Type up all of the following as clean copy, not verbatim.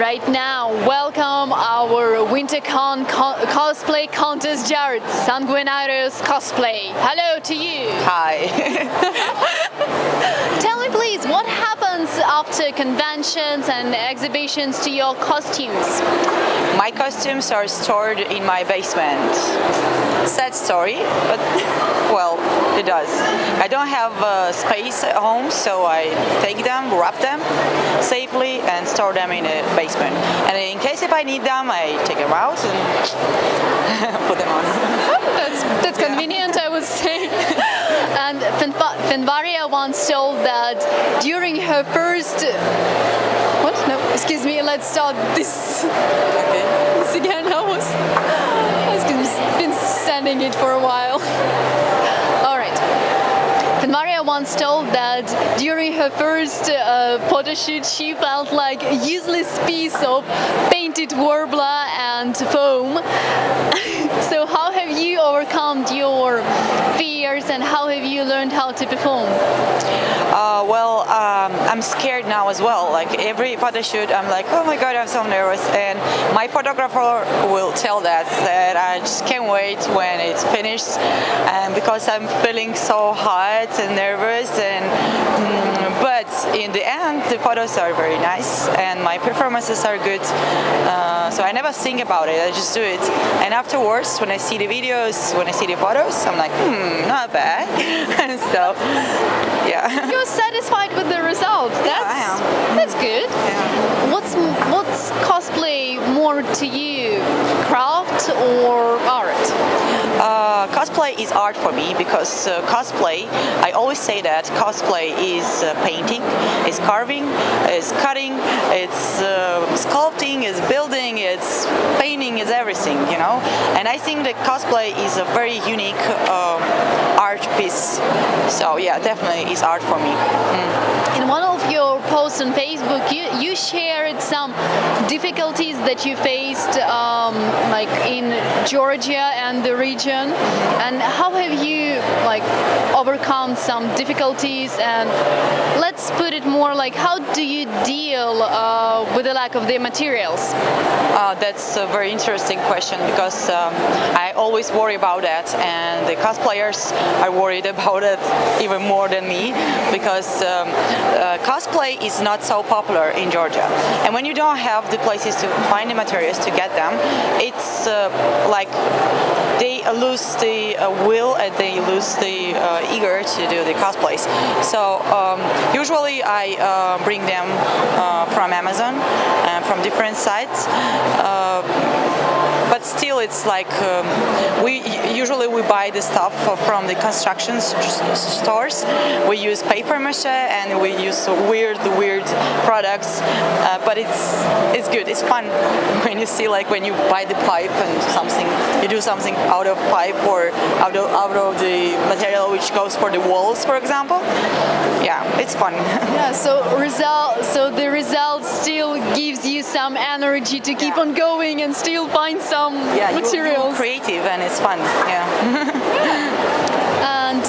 right now welcome our WinterCon cosplay contest judge, Sanguinarius Cosplay. Hello to you. Hi. Tell me please, what happens after conventions and exhibitions to your costumes? My costumes are stored in my basement. Sad story, but well, it does. I don't have space at home, so I take them, wrap them safely and store them in a basement. And in case if I need them, I take them out and put them on. That's convenient, I would say. And Fenvaria once told that during her first... What? No, excuse me, let's start this. Okay. This again, I was been standing it for a while. All right. Fenvaria once told that during her first photo shoot, she felt like a useless piece of painted warbler and foam. So how have you overcome your fears and how have you learned how to perform? I'm scared now as well. Like every photo shoot, I'm like, oh my god, I'm so nervous. And my photographer will tell that I just can't wait when it's finished. And because I'm feeling so hot and nervous, but in the end, the photos are very nice and my performances are good. So I never think about it. I just do it. And afterwards, when I see the videos, when I see the photos, I'm like, not bad. So, yeah. You're satisfied with the results. I am. That's good. Yeah. What's cosplay more to you, craft or art? Cosplay is art for me because cosplay, I always say that cosplay is painting, is carving, is cutting, it's sculpting, it's building, it's painting, it's everything, you know. And I think that cosplay is a very unique art piece. So yeah, definitely is art for me. In one of your posts on Facebook, you shared some difficulties that you faced like in Georgia and the region, and how have you like overcome some difficulties, and let's put it more like how do you deal with the lack of the materials? That's a very interesting question because I always worry about that, and the cosplayers are worried about it even more than me because cosplay is not so popular in Georgia, and when you don't have the places to find the materials to get them, it's like they lose the will and they lose the eager to do the cosplays. So usually I bring them from Amazon and from different sites. But still, it's like we buy the stuff from the construction stores. We use paper mache and we use weird products. But it's good. It's fun when you see like when you buy the pipe and something, you do something out of pipe or out of the material which goes for the walls, for example. Yeah, it's fun. Yeah. So the result still gives you some energy to keep on going and still find some materials. You're creative and it's fun. Yeah. And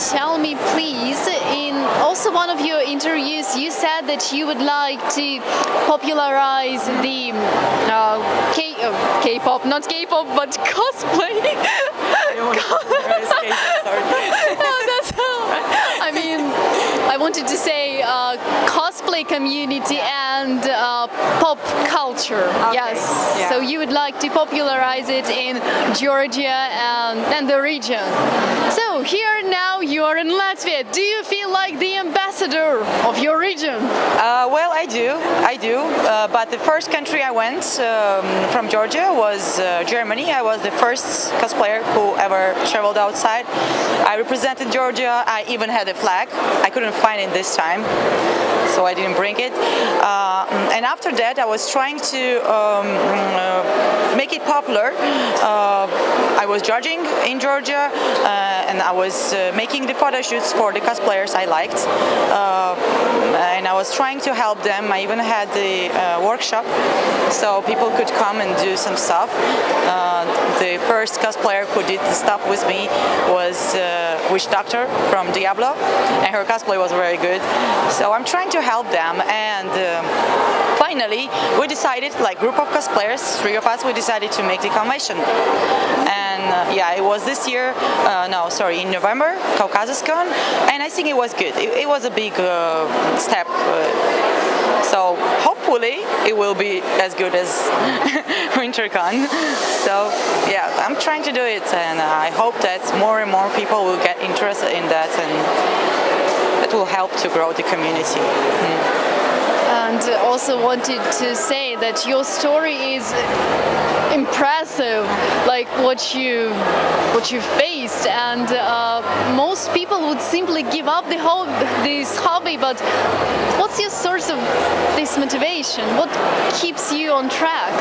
tell me please, in also one of your interviews you said that you would like to popularize the K-pop, not K-pop but cosplay. I mean, I wanted to say cosplay community and pop culture. Okay. Yes. Yeah. So you would like to popularize it in Georgia and the region. So here now you are in Latvia. Do you feel like the ambassador of your region? Well, I do. But the first country I went from Georgia was Germany. I was the first cosplayer who ever traveled outside. I represented Georgia. I even had a flag. I couldn't find it this time, so I didn't bring it. And after that, I was trying to make it popular. I was judging in Georgia, and I was making the photo shoots for the cosplayers I liked. And I was trying to help them. I even had the workshop, so people could come and do some stuff. The first cosplayer who did the stuff with me was Witch Doctor from Diablo, and her cosplay was very good. So I'm trying to help them, and finally we decided, like group of cosplayers, 3 of us, we decided to make the convention. And yeah, it was this year, in November, Caucasus Con, and I think it was good. It was a big step. So hopefully it will be as good as WinterCon. So yeah, I'm trying to do it, and I hope that more and more people will get interested in that, and that will help to grow the community. And also wanted to say that your story is impressive, like what you faced, and most people would simply give up this hobby. But what's your source of this motivation? What keeps you on track?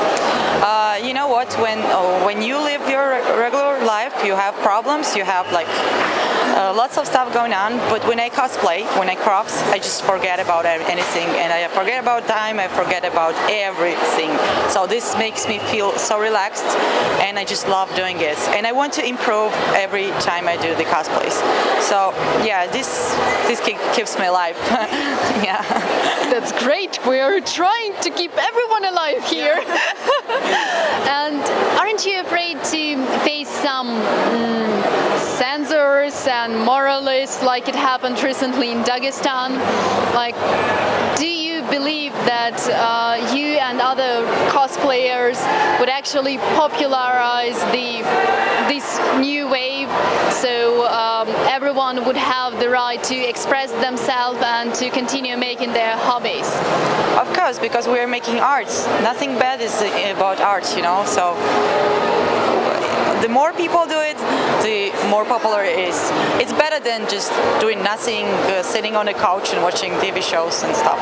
You know what? When you live your regular life, you have problems. You have like lots of stuff going on. But when I cosplay, when I craft, I just forget about anything, and I forget about time. I forget about everything. So this makes me feel so relaxed, and I just love doing it. And I want to improve every time I do the cosplays. So yeah, this keeps me alive. Yeah. That's great. We are trying to keep everyone alive here. And aren't you afraid to face some censors and moralists like it happened recently in Dagestan? Like, do you believe that you and other cosplayers would actually popularize this new wave, so everyone would have the right to express themselves and to continue making their hobbies? Of course, because we are making art. Nothing bad is about art, you know. So the more people do it, the more popular it is. It's better than just doing nothing, sitting on a couch and watching TV shows and stuff.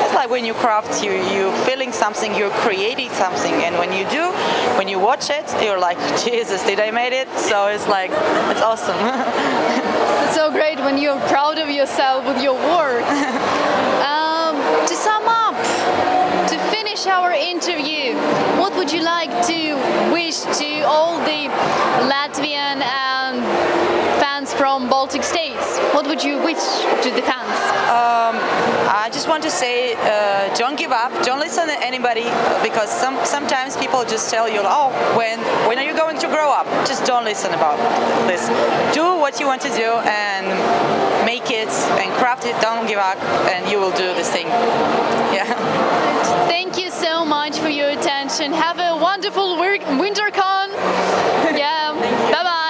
It's like when you craft, you're feeling something, you're creating something, and when you watch it, you're like, Jesus, did I made it? So it's like, it's awesome. It's so great when you're proud of yourself with your work. To sum up, to finish our interview, what would you like to wish to all the Latvian and fans from Baltic states? What would you wish to the fans? I just want to say, don't give up, don't listen to anybody, because sometimes people just tell you, oh, when are you going to grow up? Just don't listen about this. Do what you want to do and make it and craft it, don't give up, and you will do this thing. Yeah. Thank you so much for your attention. Have a wonderful WinterCon. Yeah. Bye-bye.